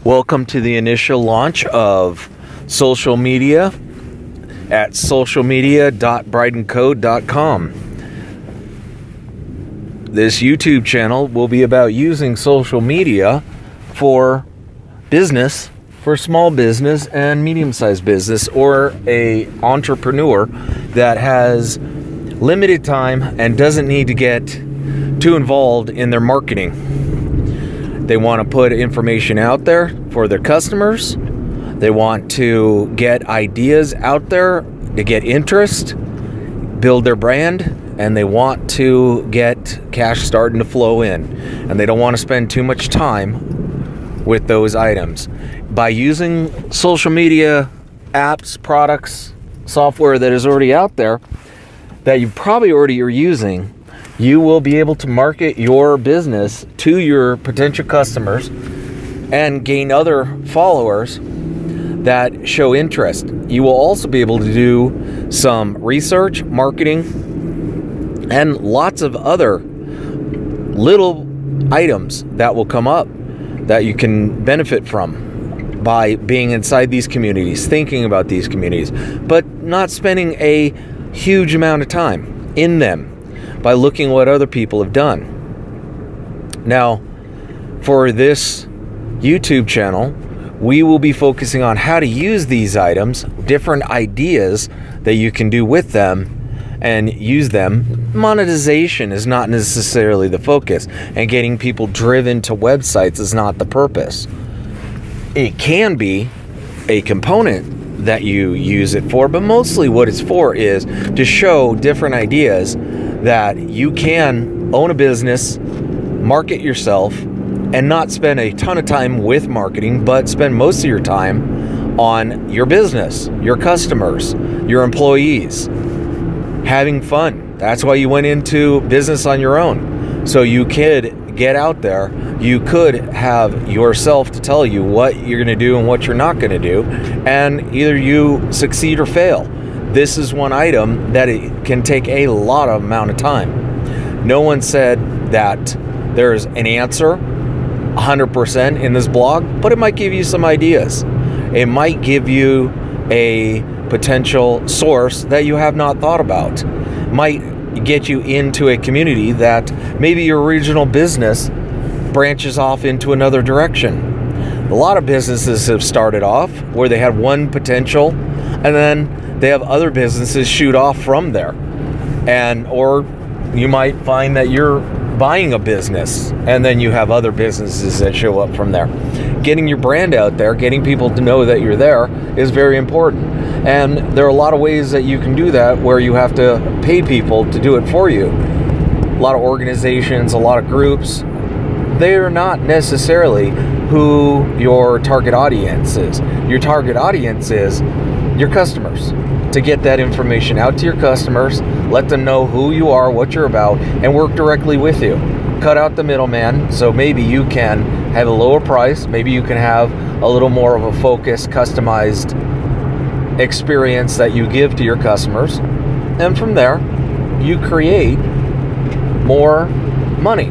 Welcome to the initial launch of social media at socialmedia.brideandcode.com. This YouTube channel will be about using social media for business, for small business and medium-sized business, or a entrepreneur that has limited time and doesn't need to get too involved in their marketing. They want to put information out there for their customers. They want to get ideas out there to get interest, build their brand, and they want to get cash starting to flow in. And they don't want to spend too much time with those items. By using social media apps, products, software that is already out there that you probably already are using, you will be able to market your business to your potential customers and gain other followers that show interest. You will also be able to do some research, marketing, and lots of other little items that will come up that you can benefit from by being inside these communities, thinking about these communities, but not spending a huge amount of time in them, by looking what other people have done. Now, for this YouTube channel, we will be focusing on how to use these items, different ideas that you can do with them and use them. Monetization is not necessarily the focus, and getting people driven to websites is not the purpose. It can be a component that you use it for, but mostly what it's for is to show different ideas that you can own a business, market yourself, and not spend a ton of time with marketing, but spend most of your time on your business, your customers, your employees, having fun. That's why you went into business on your own. So you could get out there, you could have yourself to tell you what you're going to do and what you're not going to do, and either you succeed or fail. This is one item that it can take a lot of amount of time. No one said that there's an answer 100% in this blog, but it might give you some ideas. It might give you a potential source that you have not thought about. It might get you into a community that maybe your regional business branches off into another direction. A lot of businesses have started off where they had one potential, and then they have other businesses shoot off from there. Or you might find that you're buying a business and then you have other businesses that show up from there. Getting your brand out there, getting people to know that you're there is very important. And there are a lot of ways that you can do that where you have to pay people to do it for you. A lot of organizations, a lot of groups, they're not necessarily who your target audience is. Your target audience is your customers. To get that information out to your customers, let them know who you are, what you're about, and work directly with you. Cut out the middleman, so maybe you can have a lower price, maybe you can have a little more of a focused, customized experience that you give to your customers, and from there, you create more money,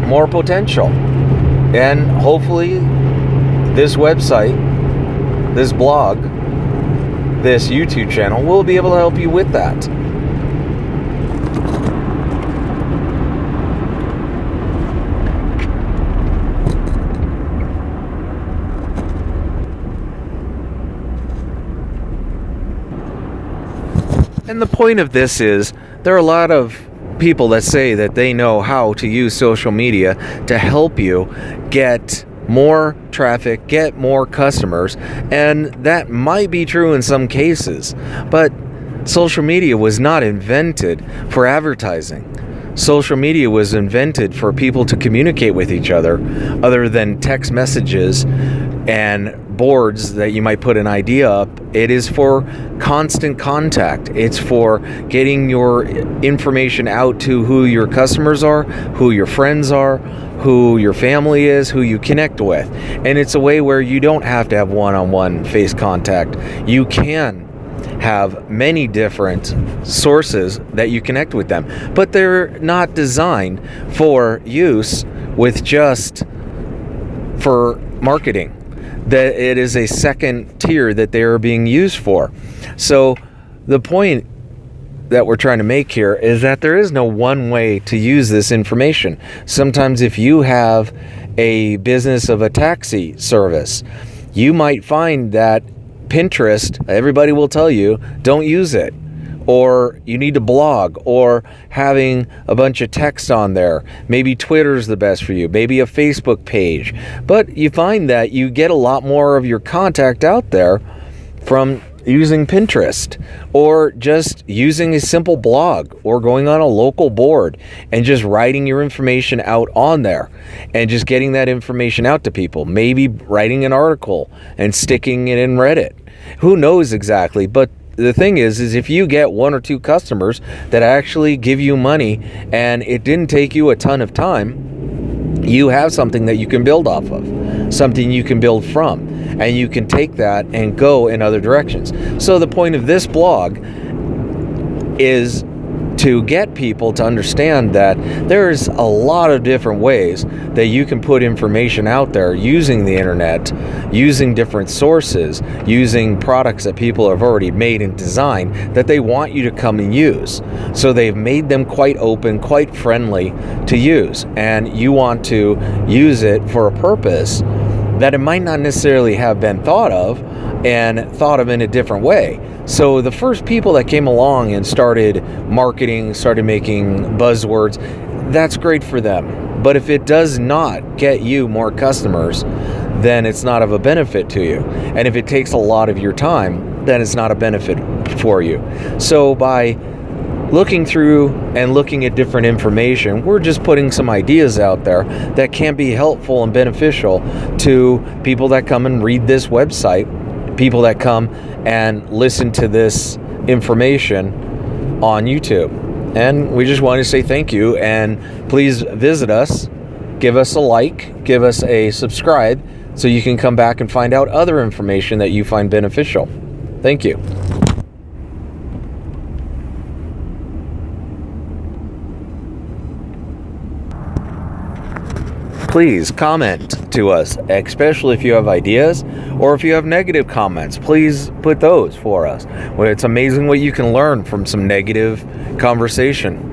more potential, and hopefully this website, this blog, this YouTube channel will be able to help you with that. And the point of this is, there are a lot of people that say that they know how to use social media to help you get more traffic, get more customers, and that might be true in some cases, but social media was not invented for advertising. Social media was invented for people to communicate with each other than text messages and boards that you might put an idea up. It is for constant contact. It's for getting your information out to who your customers are, who your friends are, who your family is, who you connect with. And it's a way where you don't have to have one-on-one face contact. You can have many different sources that you connect with them, but they're not designed for use with just for marketing, that it is a second tier that they are being used for. So the point that we're trying to make here is that there is no one way to use this information. Sometimes if you have a business of a taxi service, you might find that Pinterest, everybody will tell you, don't use it. Or you need to blog, or having a bunch of text on there. Maybe Twitter's the best for you, maybe a Facebook page. But you find that you get a lot more of your contact out there from using Pinterest, or just using a simple blog, or going on a local board and just writing your information out on there and just getting that information out to people. Maybe writing an article and sticking it in Reddit. Who knows exactly, but the thing is if you get 1 or 2 customers that actually give you money and it didn't take you a ton of time, you have something that you can build off of, something you can build from, and you can take that and go in other directions. So the point of this blog is to get people to understand that there's a lot of different ways that you can put information out there using the internet, using different sources, using products that people have already made and designed that they want you to come and use. So they've made them quite open, quite friendly to use, and you want to use it for a purpose that it might not necessarily have been thought of, and thought of in a different way. So the first people that came along and started marketing, started making buzzwords, that's great for them. But if it does not get you more customers, then it's not of a benefit to you. And if it takes a lot of your time, then it's not a benefit for you. So by looking through and looking at different information, we're just putting some ideas out there that can be helpful and beneficial to people that come and read this website, people that come and listen to this information on YouTube. And we just want to say thank you, and please visit us, give us a like, give us a subscribe, so you can come back and find out other information that you find beneficial. Thank you. Please comment to us, especially if you have ideas or if you have negative comments. Please put those for us. Well, it's amazing what you can learn from some negative conversation.